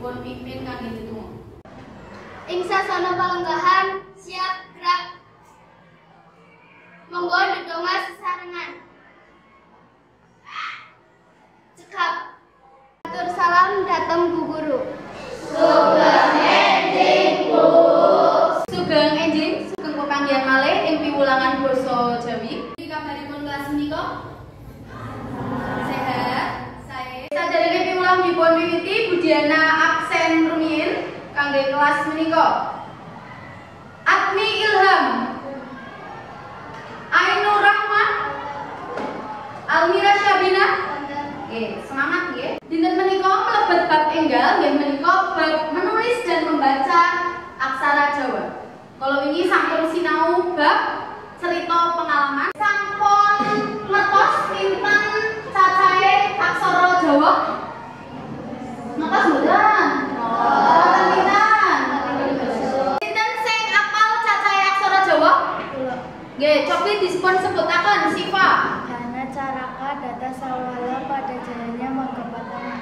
dipun pimpin kangge ndedonga. Ing sasana palenggahan siap gerak. Monggo ndedonga sesarengan. Cekap. Atur salam dhateng Bu Guru. Sugeng enjing Bu. Sugeng enjing, sugeng pepanggihan malih ing piwulangan basa Jawi. Kabaripun kelas menika? Sehat. Sae. Saderenge piwulang dipun wiwiti Budiana absen rumiyin kangge kelas menika. Admi Ilham, Ainur Rahmah, Almira Syabina. Nggih, semangat nggih. Dinten menika mlebet bab enggal nggih menika bab menulis dan membaca aksara Jawa. Kalau ini sampun sinau bab cerita pengalaman, sampun ngertos pinten cacahe aksara Jawa? Ngertos mboten? Mboten pinten. Pinten sing apal cacahe aksara Jawa? Nggih, cobi dipun sebutaken Siva. Dana caraka data sawala pada jalannya Magapatama.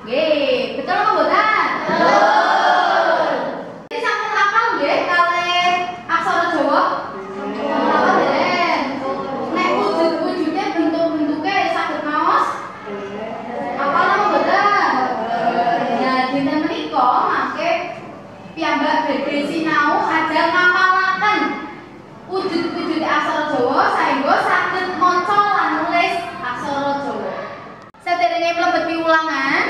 Nggih, betul apa mboten? Betul. Ini sampun apal nggih kalih aksara Jawa? Apa den? Nek wujud-wujude bentuk-bentuke saged maos? Apal apa mboten? Nah, dinten menika mangke piyambak badhe sinau ajal ngapalaken wujud-wujud aksara Jawa saengga saged maca lan nulis aksara Jawa. Saderenge mlebet piwulangan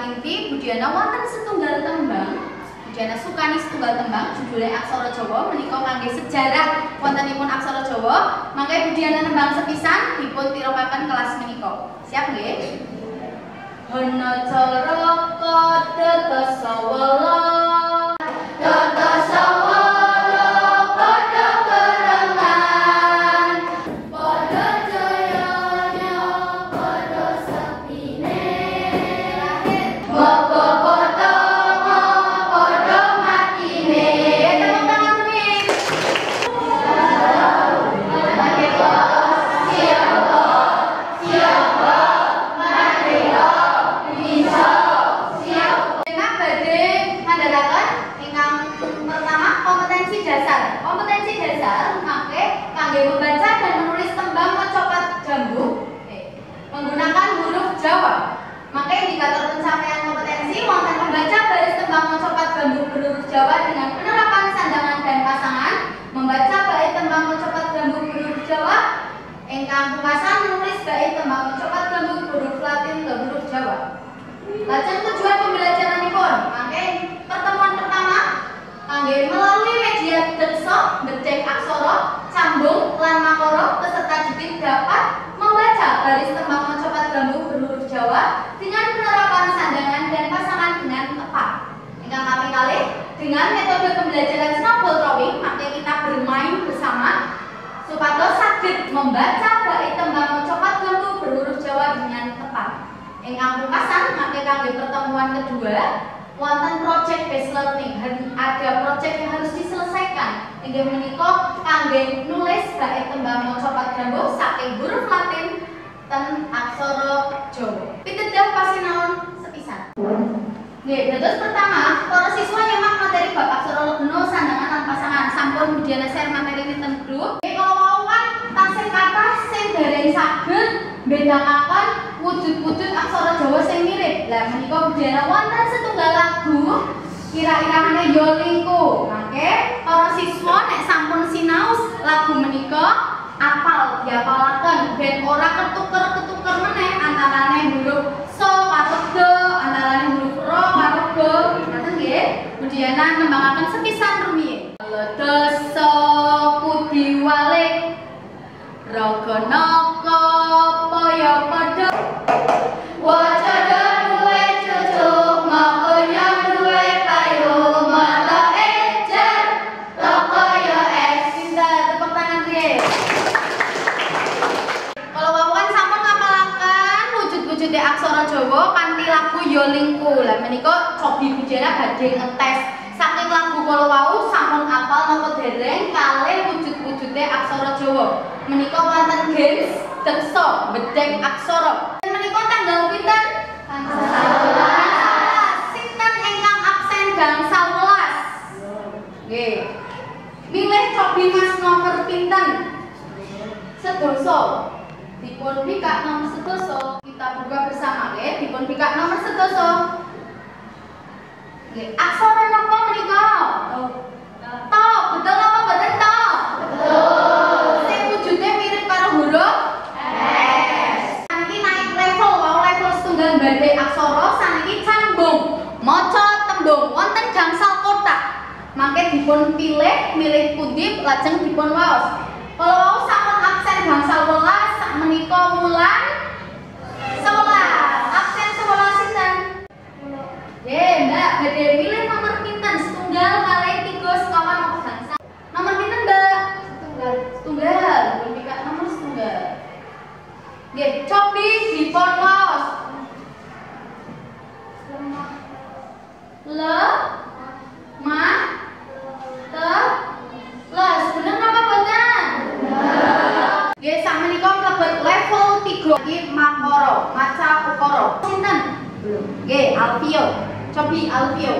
inti Budiana wonten setunggal tembang. Budiana sukani setunggal tembang judule aksara Jawa menika kangge sejarah wontenipun aksara Jawa. Mangke Budiana nembang sepisan dipun tirokaken kelas menika. Siap nggih? Hana caraka data sawala Jawa dengan penerapan sandangan dan pasangan, membaca bait tembang mencopat gambung huruf Jawa, ingkang pungkasan menulis bait tembang mencopat gambung huruf Latin ke huruf Jawa. Lajeng tujuan pembelajaranipun, mangke pertemuan pertama kangge melalui media dekso, ngecek aksara, cambung lan makara, peserta didik dapat membaca baris tembang mencopat gambung huruf Jawa dengan penerapan sandangan dan pasangan dengan tepat. Ingkang kami kalih dengan metode pembelajaran snowball drawing, maka kita bermain bersama supados saged membaca bait tembang mencopat gambung berhuruf Jawa dengan tepat. Ingkang pungkasan, maka kangge pertemuan kedua wonten project based learning, ada project yang harus diselesaikan. Inggih menika kangge nulis bait tembang mencopat gambung saking huruf Latin ten aksara Jawa. Pitedah pasinaon sepisan. Nggih, dados pertama, para siswa nyemak materi bab aksara legena sandangan lan pasangan. Sampun Budiana share materi ten grup. Nggih, kalau kan tasih kathah sing dereng saged mbedakaken wujud-wujud aksara Jawa sing mirip. Lah menika Budiana wonten setunggal lagu kira-kirane yo lingku. Mangke para siswa nek sampun sinaos lagu menika apal diapalaken ben ora ketuker-ketuker meneh antarane huruf so karo do, antarane huruf ro karo go. Ngoten nggih. Budiana nembangaken sepisan rumiyin. Dasa pudi walik raga naka paya padha wajada duwe cucuk makonya duwe payu mata ejar toko yo sinta tepuk tangan nggih. Kalau bapak kan sampun ngapalaken wujud-wujude aksara Jawa kanthi lagu yo lingku. Lah menika cobi Budiana badhe ngetes saking lagu kala wau sampun apal napa dereng kalih wujud-wujude aksara Jawa. Menika wonten games deksa bedhek aksara. Menika tanggal pinten? Tanggal 11. Sinten Nggih, aksara napa menika? To, betul apa mboten to? Betul. Sing wujude mirip karo huruf S. Saniki naik level, level setunggal badhe aksara saniki cambung. Maca tembung wonten gangsal kotak. Mangke dipun milih pundi lajeng dipun waos. Kalau wau sampun absen gangsal 11 sakmenika wulan 11. Absen 11 sinten? Mbak, badhe milih nomor pinten? Setunggal kalih 3 sekawan apa gangsal? Nomor pinten, Mbak? Setunggal. Pun pikir nomor setunggal. Nggih, cobi dipun waos. Bener napa boten? Nggih, sakmenika mlebet level 3 iki makara, maca ukara. Sinten? Nggih, alfio. Cobi alfio.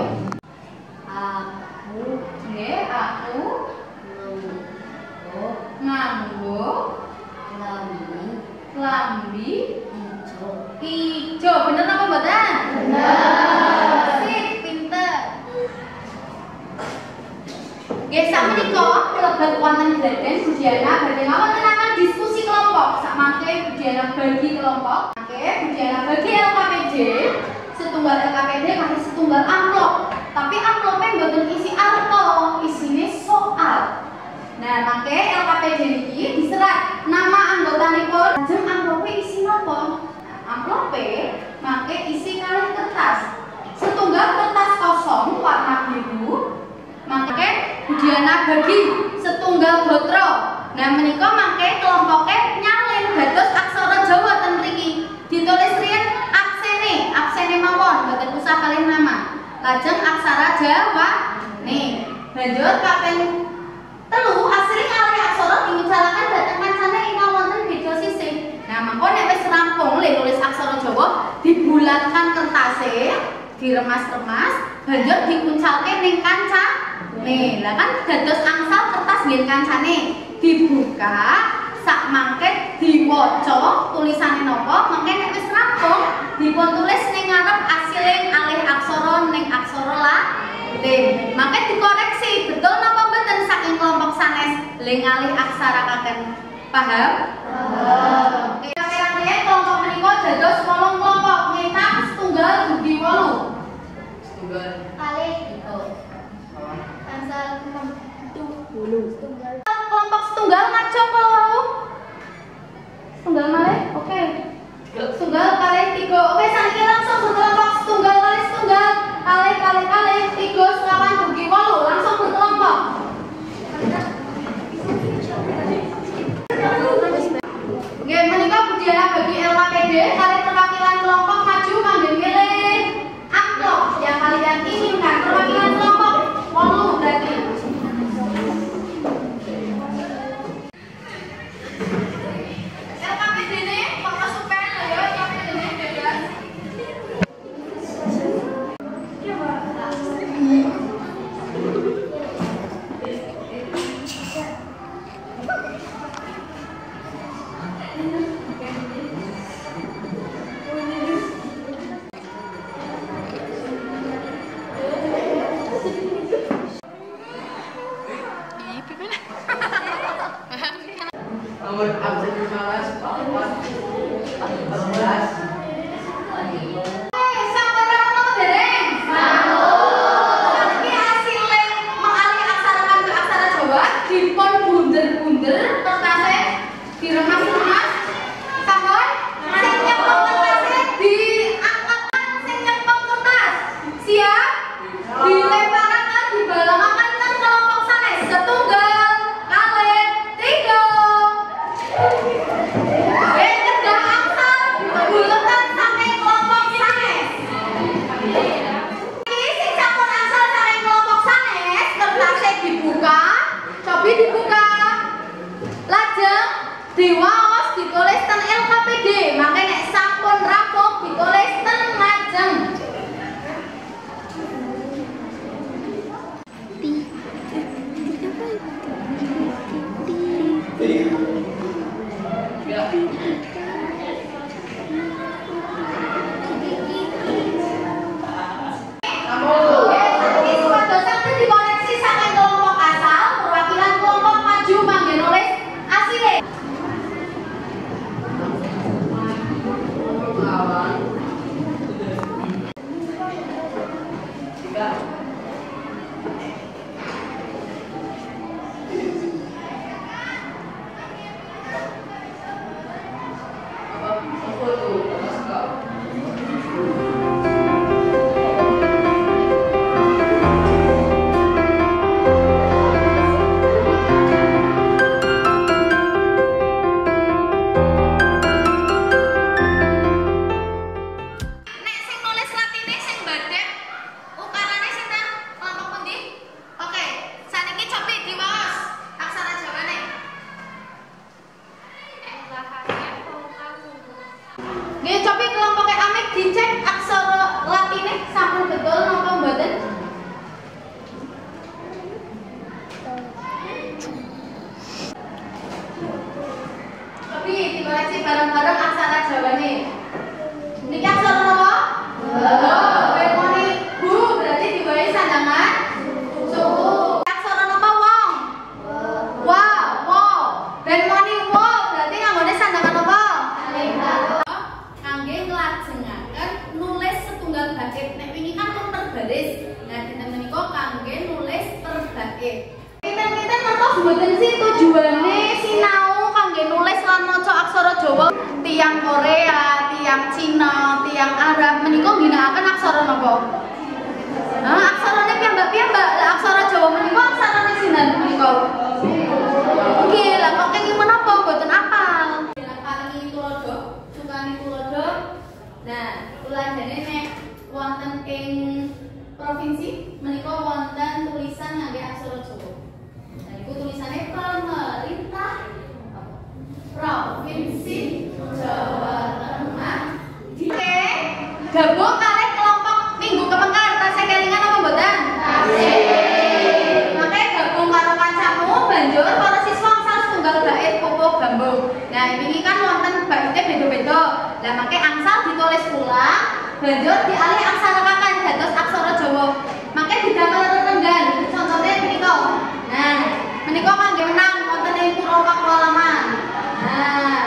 Aku nggih, aku nganggo lambi ijo. Bener napa mboten? Bener. Sip, pinter. Nggih, sakmenika mlebet wonten Gladhen Budiana badhe ngawontenaken diskusi kelompok. Sakmangke Budiana bagi kelompok. Mangke Budiana bagi LKPD, setunggal LKPD kasih setunggal amplop. Tapi amplope mboten isi arto, isine soal. Nah, mangke LKPD niki diserat nama anggotanipun, lajeng amplope isi napa? Amplope mangke isi kalih kertas. Setunggal kertas kosong warna biru. Mangke Budiana bagi setunggal gotro. Nah, menika mangke kelompoke nyalin dados aksara Jawa ten mriki. Ditulis riyen absene mawon, boten usah kalih nama. Lajeng aksara Jawa. Nih, banjur kaping 3 asring alih aksara diucalaken dhateng kancane ingkang wonten beda sisih. Nah, mangko nek wis rampung nulis aksara Jawa, dibulatkan kertase, diremas-remas, banjur dikuncalke ning kanca. Nih, lah kan dados angsal kertas nggih kancane dibuka, sak mangke diwaca tulisane napa, mangke nek wis rampung dipun tulis ning ngarep asiling alih aksara ning aksara Latin. Mangke dikoreksi betul napa mboten saking kelompok sanes ling alih aksara kaken. Paham? Paham. Oke, kira-kira kelompok menika dados 8 kelompok, ngetak setunggal dugi 8. Setunggal kalih itu. Kansal kelompok setunggal ngaco kalau setunggal malih, oke. Setunggal kali 3, oke. Saniki langsung berkelompok setunggal kali setunggal kali 3 sekawan dugi 8, langsung berkelompok. Nggih, menika Budiana bagi LKPD kali perwakilan kelompok maju kangge milih amplop yang kalian inginkan. Perwakilan kelompok 8 berarti. LKPD-ne kok kesupen lho ya, LKPD-ne bebas. Nomor absen 15, 14, 14. Sampai rono dereng? Saniki asile mengalih aksara ke aksara Jawa dipun bunder-bunder kertase diremas-remas. Sampun sing nyepeng kertase diangkat, sing nyepeng kertas siap dilemparaken dibalamaken nang kelompok sanes setunggal kali 3. Kedah angsal buletan saking kelompok sanes. Iki sing sampun angsal saking kelompok sanes, kertasnya dibuka, cobi dibuka. Lajeng diwaos ditulis ten LKPD, mangke nek sampun rampung ditulis ten lajeng. Oke, 3. Nggih, cobi kelompoknya Amik dicek aksara Latine sampun betul napa mboten? Cobi dikoreksi bareng-bareng aksara Jawane. Niki aksara napa? Berarti Bu, berarti diwai sandangan suku. Aksara napa wong? Wow. Ben moni wo, berarti nganggone sandangan apa? Kangge nglajengaken nulis setunggal bait. Nek wingi kan pun terbaris. Nah, dinten menika kangge nulis terbait. Pinten-pinten napa mboten sih tujuane sinau kangge nulis lan maca aksara Jawa? Tiang Korea, tiang Cina, tiang Arab menika ngginakaken aksara napa? Nah, aksarane piyambak-piyambak. Lah aksara Jawa menika aksarane sinten menika? Nggih, lah kok kenging menapa mboten apal? Paringi tulodo, sukani tulodo. Nah, tuladhane nek wonten ing provinsi menika wonten tulisan ngangge aksara Jawa. Nah, iku tulisane pemerintah Provinsi Jawa Tengah. Oke, gabung kalih kelompok minggu kepengker tasih kelingan apa mboten? Tasih. Maka gabung karo kancamu banjur para siswa angsal setunggal bait pupuk gambung. Nah, ini kan wonten baite beda-beda. Lah mangke angsal ditulis ulang, banjur dialih aksarakaken dados aksara Jawa. Mangke didamel renggan. Contohnya menika. Nah, menika kangge menang wonten ing Pura Pakualaman. Nah,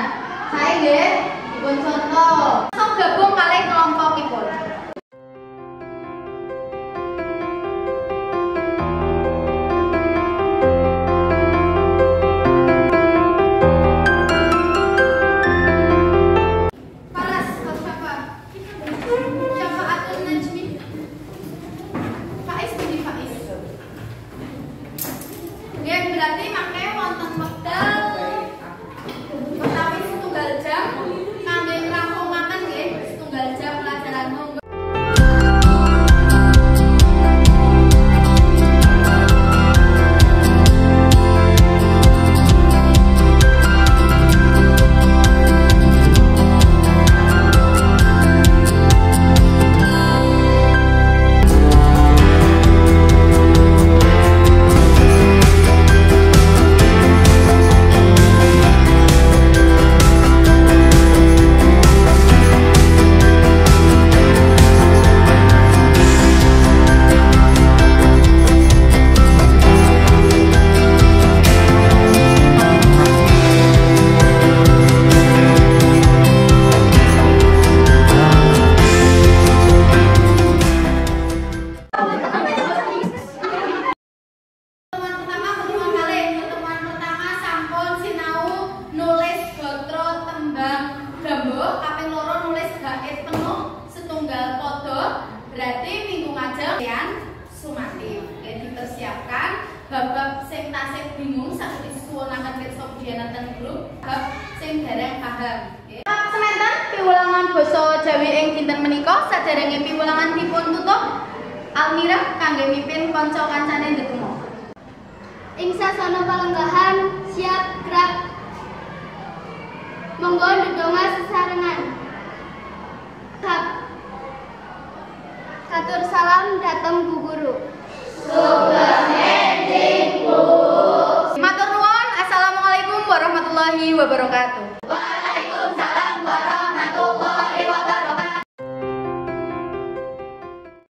saya nggih dipun contoh. Langsung gabung kalih kelompokipun. Berarti makanya wonten wekdal utawi setunggal jam kangge ngrampungaken nggih setunggal jam pelajaran monggo. Berarti minggu ngajeng sumatif. Jadi dipersiapkan bab-bab sing tasih bingung sakit suwunaken pirsa budhayanen grup bab sing dereng paham. Semanten piwulangan basa Jawi ing dinten menika saderenge piwulangan dipun tutup. Almira kangge mimpin kanca-kancane ndedonga. Ing sasana palenggahan siap gerak. Monggo ndedonga sesarengan. Atur salam dateng Bu Guru. Matur nuwun. Assalamualaikum warahmatullahi wabarakatuh.